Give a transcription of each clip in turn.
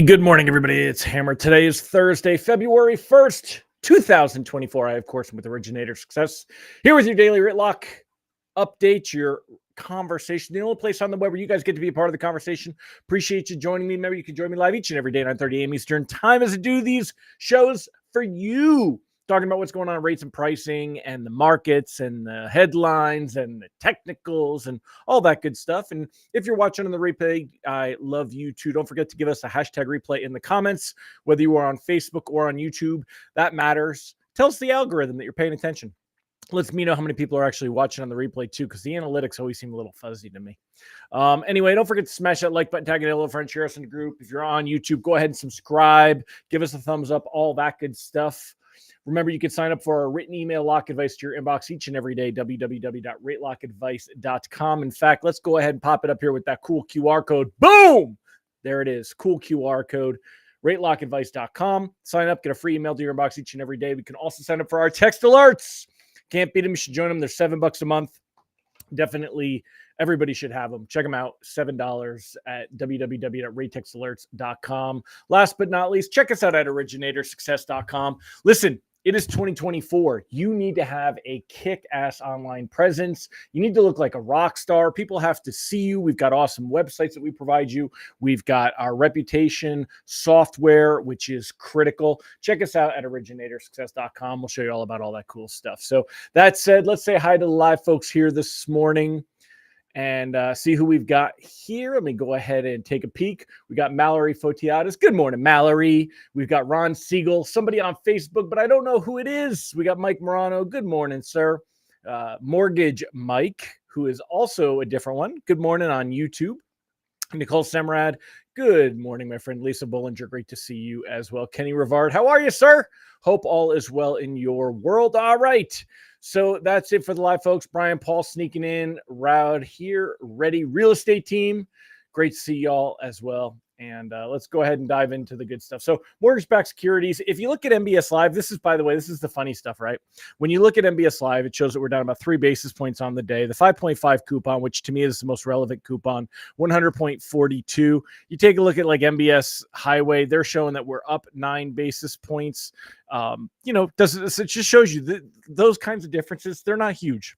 Good morning, everybody. It's Hammer. Today is Thursday, February 1st, 2024. I, of course, am with Originator Success. Here with your daily Rate Lock update, your conversation, the only place on the web where you guys get to be a part of the conversation. Appreciate you joining me. Remember, you can join me live each and every day at 9:30 a.m. Eastern time as I do these shows for you. Talking about what's going on in rates and pricing and the markets and the headlines and the technicals and all that good stuff. And if you're watching on the replay, I love you too. Don't forget to give us a hashtag replay in the comments, whether you are on Facebook or on YouTube. That matters. Tell us the algorithm that you're paying attention. Lets me know how many people are actually watching on the replay too, because the analytics always seem a little fuzzy to me. Anyway, don't forget to smash that like button, tag it, hello friend, share us in the group. If you're on YouTube, go ahead and subscribe, give us a thumbs up, all that good stuff. Remember, you can sign up for our written email lock advice to your inbox each and every day, www.ratelockadvice.com. In fact, let's go ahead and pop it up here with that cool QR code. Boom! There it is. Cool QR code. ratelockadvice.com. Sign up, get a free email to your inbox each and every day. We can also sign up for our text alerts. Can't beat them. You should join them. They're $7 a month. Definitely, everybody should have them. Check them out. $7 at www.ratetextalerts.com. Last but not least, check us out at originatorssuccess.com. Listen, it is 2024. You need to have a kick-ass online presence. You need to look like a rock star. People have to see you. We've got awesome websites that we provide you. We've got our reputation software, which is critical. Check us out at originatorssuccess.com. We'll show you all about all that cool stuff. So that said, let's say hi to the live folks here this morning and see who we've got here. Let me go ahead and take a peek. We got Mallory Fotiadis. Good morning, Mallory. We've got Ron Siegel, somebody on Facebook, but I don't know who it is. We got Mike Morano. Good morning, sir. Mortgage Mike, who is also a different one. Good morning on YouTube. Nicole Semrad. Good morning, my friend. Lisa Bollinger. Great to see you as well. Kenny Rivard. How are you, sir? Hope all is well in your world. All right. So that's it for the live folks. Brian Paul sneaking in. Roud here. Ready real estate team. Great to see y'all as well. And let's go ahead and dive into the good stuff. So mortgage-backed securities. If you look at MBS Live, this is, by the way, this is the funny stuff, right? When you look at MBS Live, it shows that we're down about 3 basis points on the day. The 5.5 coupon, which to me is the most relevant coupon, 100.42. You take a look at like MBS Highway, they're showing that we're up 9 basis points. It just shows you those kinds of differences. They're not huge.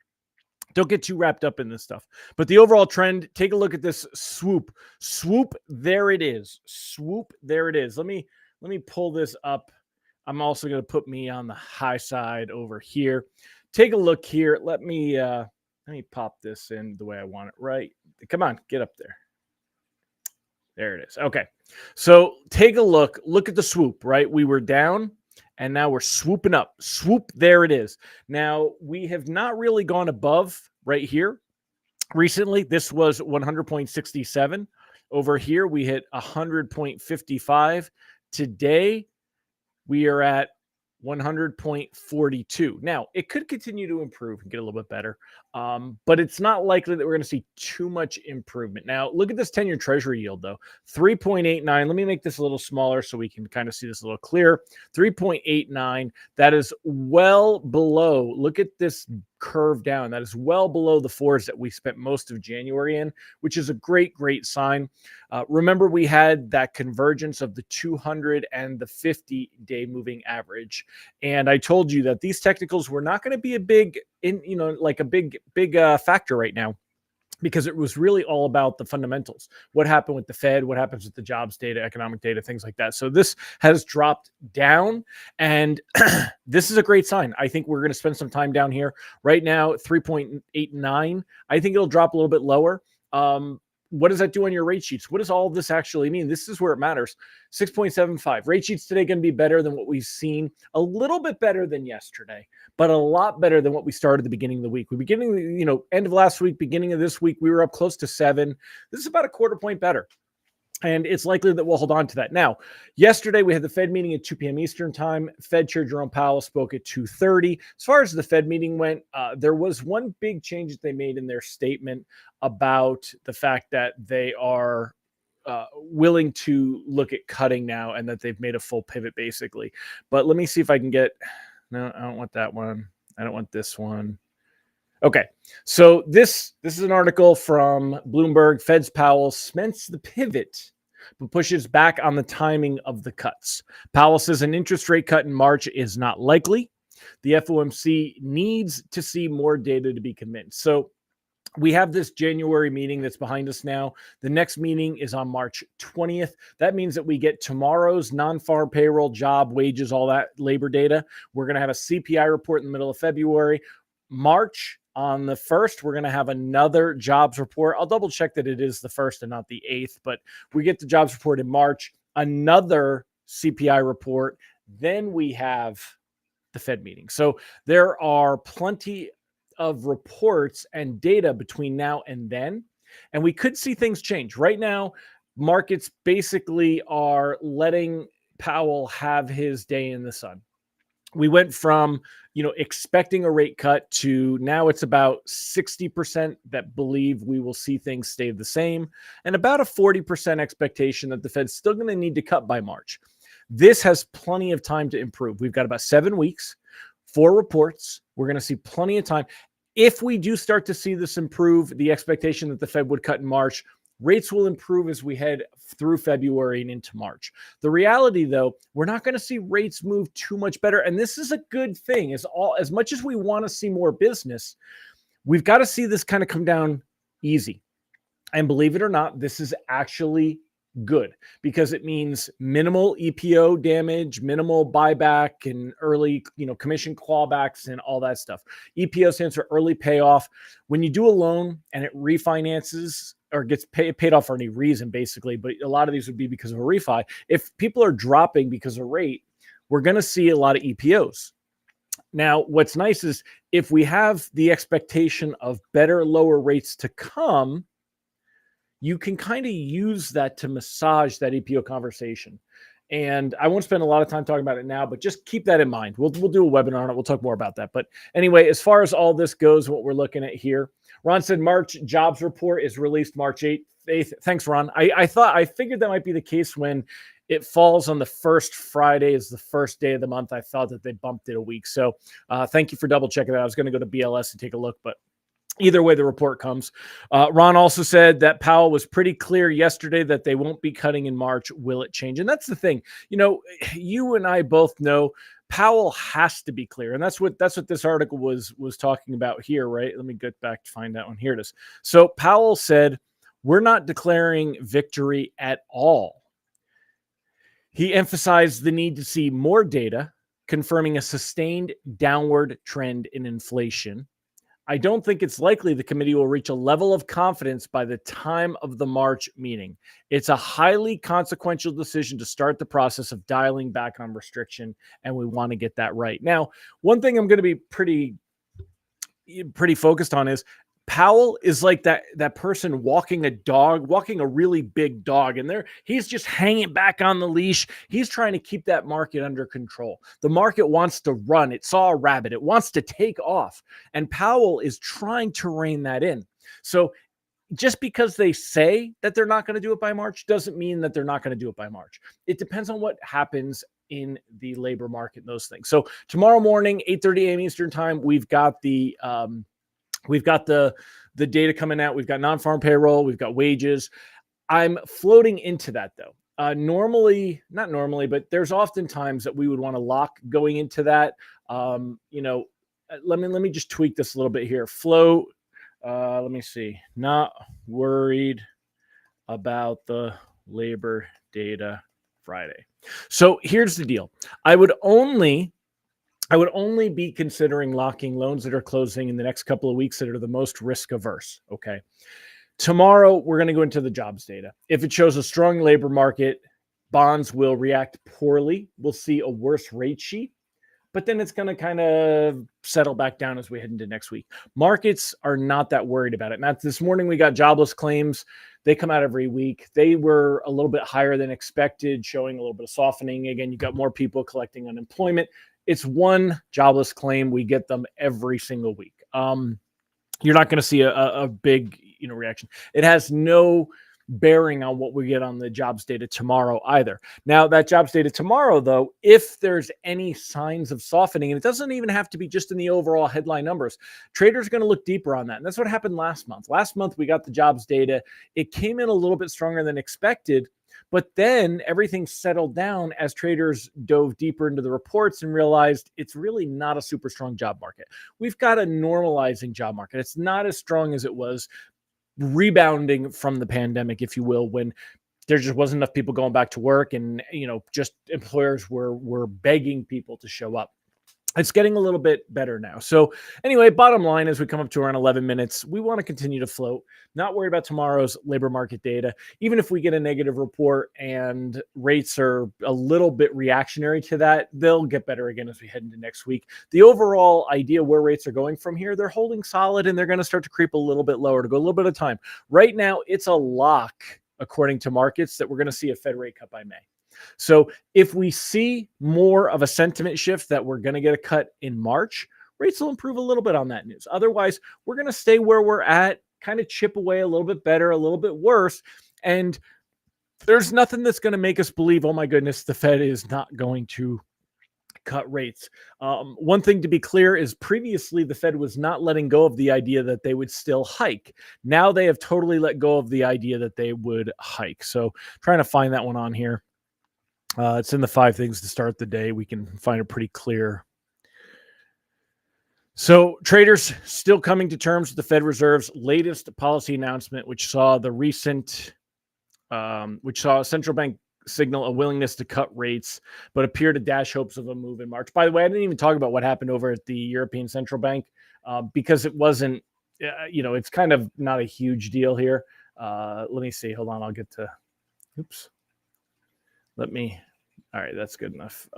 Don't get too wrapped up in this stuff. But the overall trend, take a look at this swoop. Swoop, there it is. Swoop, there it is. Let me pull this up. I'm also going to put me on the high side over here. Take a look here. Let me pop this in the way I want it, right? Come on, get up there. There it is. Okay. So take a look. Look at the swoop, right? We were down. And now we're swooping up. Swoop, there it is. Now, we have not really gone above right here. Recently, this was 100.67. Over here, we hit 100.55. Today, we are at 100.42. Now, it could continue to improve and get a little bit better, but it's not likely that we're going to see too much improvement. Now, look at this 10-year Treasury yield, though. 3.89. Let me make this a little smaller so we can kind of see this a little clearer. 3.89. That is well below. Look at this curve down. That is well below the 4s that we spent most of January in, which is a great, great sign. Remember, we had that convergence of the 200 and the 50-day moving average. And I told you that these technicals were not going to be a big factor right now, because it was really all about the fundamentals. What happened with the Fed? What happens with the jobs data, economic data, things like that. So this has dropped down, and this is a great sign. I think we're going to spend some time down here. Right now, 3.89. I think it'll drop a little bit lower. What does that do on your rate sheets? What does all of this actually mean? This is where it matters. 6.75. Rate sheets today going to be better than what we've seen. A little bit better than yesterday, but a lot better than what we started at the beginning of the week. End of last week, beginning of this week, we were up close to 7. This is about a quarter point better. And it's likely that we'll hold on to that. Now, yesterday we had the Fed meeting at 2 p.m. Eastern time. Fed Chair Jerome Powell spoke at 2:30. As far as the Fed meeting went, there was one big change that they made in their statement about the fact that they are willing to look at cutting now, and that they've made a full pivot, basically. But let me see if I can get... No, I don't want that one. I don't want this one. Okay, so this is an article from Bloomberg. Fed's Powell cements the pivot but pushes back on the timing of the cuts. Powell says an interest rate cut in March is not likely. The FOMC needs to see more data to be convinced. So we have this January meeting that's behind us now. The next meeting is on March 20th. That means that we get tomorrow's non-farm payroll, job, wages, all that labor data. We're going to have a CPI report in the middle of February. March on the 1st, we're going to have another jobs report. I'll double check that it is the 1st and not the 8th, but we get the jobs report in March, another CPI report. Then we have the Fed meeting. So there are plenty of reports and data between now and then, and we could see things change. Right now, markets basically are letting Powell have his day in the sun. We went from, expecting a rate cut to now it's about 60% that believe we will see things stay the same, and about a 40% expectation that the Fed's still going to need to cut by March. This has plenty of time to improve. We've got about 7 weeks, 4 reports. We're going to see plenty of time. If we do start to see this improve, the expectation that the Fed would cut in March, rates will improve as we head through February and into March. The reality, though, we're not going to see rates move too much better. And this is a good thing. As much as we want to see more business, we've got to see this kind of come down easy. And believe it or not, this is actually good because it means minimal EPO damage, minimal buyback and early, commission clawbacks and all that stuff. EPO stands for early payoff. When you do a loan and it refinances or gets paid off for any reason, basically, but a lot of these would be because of a refi. If people are dropping because of rate, we're going to see a lot of EPOs. Now, what's nice is if we have the expectation of better, lower rates to come, you can kind of use that to massage that EPO conversation. And I won't spend a lot of time talking about it now, but just keep that in mind. We'll do a webinar on it. We'll talk more about that. But anyway, as far as all this goes, what we're looking at here, Ron said March jobs report is released March 8th. Thanks, Ron. I figured that might be the case when it falls on the first Friday is the first day of the month. I thought that they bumped it a week. So thank you for double checking that. I was going to go to BLS and take a look, but either way, the report comes. Ron also said that Powell was pretty clear yesterday that they won't be cutting in March. Will it change? And that's the thing. You and I both know Powell has to be clear. And that's what this article was talking about here, right? Let me get back to find that one. Here it is. So Powell said, we're not declaring victory at all. He emphasized the need to see more data confirming a sustained downward trend in inflation. I don't think it's likely the committee will reach a level of confidence by the time of the March meeting. It's a highly consequential decision to start the process of dialing back on restriction, and we want to get that right. Now, one thing I'm going to be pretty focused on is Powell is like that person walking a really big dog, and he's just hanging back on the leash. He's trying to keep that market under control. The market wants to run. It saw a rabbit. It wants to take off, and Powell is trying to rein that in. So just because they say that they're not going to do it by March doesn't mean that they're not going to do it by March. It depends on what happens in the labor market and those things. So tomorrow morning, 8:30 a.m. Eastern time, we've got the data coming out. We've got non-farm payroll. We've got wages. I'm floating into that though. Not normally, but there's often times that we would want to lock going into that. Let me just tweak this a little bit here. Float. Let me see. Not worried about the labor data Friday. So here's the deal. I would only be considering locking loans that are closing in the next couple of weeks that are the most risk averse. Okay. Tomorrow, we're going to go into the jobs data. If it shows a strong labor market, bonds will react poorly. We'll see a worse rate sheet, but then it's going to kind of settle back down as we head into next week. Markets are not that worried about it. Now, this morning, we got jobless claims. They come out every week. They were a little bit higher than expected, showing a little bit of softening. Again, you got more people collecting unemployment. It's one jobless claim. We get them every single week. You're not going to see a big reaction. It has no bearing on what we get on the jobs data tomorrow either. Now, that jobs data tomorrow, though, if there's any signs of softening, and it doesn't even have to be just in the overall headline numbers, traders are going to look deeper on that. And that's what happened last month. Last month, we got the jobs data. It came in a little bit stronger than expected, But then everything settled down as traders dove deeper into the reports and realized it's really not a super strong job market. We've got a normalizing job market. It's not as strong as it was rebounding from the pandemic, if you will, when there just wasn't enough people going back to work and, just employers were begging people to show up. It's getting a little bit better now. So anyway, bottom line, as we come up to around 11 minutes, we want to continue to float, not worry about tomorrow's labor market data. Even if we get a negative report and rates are a little bit reactionary to that, they'll get better again as we head into next week. The overall idea where rates are going from here, they're holding solid and they're going to start to creep a little bit lower to go a little bit of time. Right now, it's a lock, according to markets, that we're going to see a Fed rate cut by May. So if we see more of a sentiment shift that we're going to get a cut in March, rates will improve a little bit on that news. Otherwise, we're going to stay where we're at, kind of chip away a little bit better, a little bit worse. And there's nothing that's going to make us believe, oh my goodness, the Fed is not going to cut rates. One thing to be clear is previously the Fed was not letting go of the idea that they would still hike. Now they have totally let go of the idea that they would hike. So trying to find that one on here. It's in the 5 things to start the day. We can find it pretty clear. So traders still coming to terms with the Fed Reserve's latest policy announcement, which saw a central bank signal a willingness to cut rates, but appear to dash hopes of a move in March. By the way, I didn't even talk about what happened over at the European Central Bank because it wasn't, it's kind of not a huge deal here. Let me see. Hold on. I'll get to, all right, that's good enough.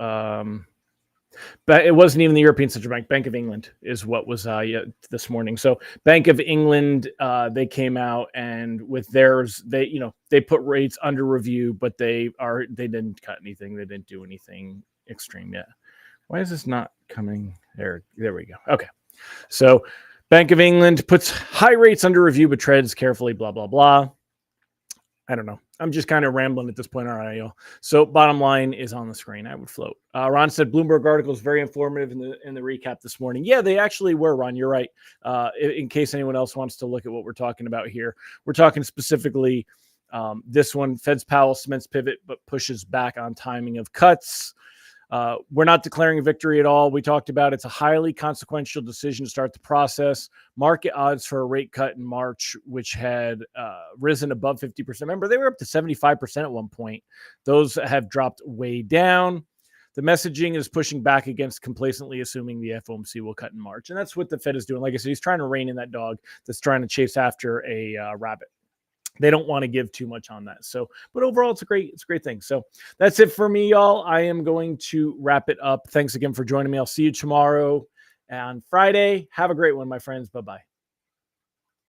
But it wasn't even the European Central Bank. Bank of England is what was this morning. So Bank of England, they came out and with theirs, they put rates under review, but they didn't cut anything. They didn't do anything extreme yet. Why is this not coming there? There we go. Okay. So Bank of England puts high rates under review, but treads carefully, blah, blah, blah. I don't know. I'm just kind of rambling at this point. All right, y'all. So bottom line is on the screen. I would float. Ron said Bloomberg article is very informative in the recap this morning. Yeah, they actually were, Ron. You're right. In case anyone else wants to look at what we're talking about here, we're talking specifically this one. Fed's Powell cements pivot, but pushes back on timing of cuts. We're not declaring a victory at all. We talked about it's a highly consequential decision to start the process. Market odds for a rate cut in March, which had risen above 50%. Remember, they were up to 75% at one point. Those have dropped way down. The messaging is pushing back against complacently assuming the FOMC will cut in March. And that's what the Fed is doing. Like I said, he's trying to rein in that dog that's trying to chase after a rabbit. They don't want to give too much on that. So, but overall, it's a great thing. So that's it for me, y'all. I am going to wrap it up. Thanks again for joining me. I'll see you tomorrow on Friday. Have a great one, my friends. Bye-bye.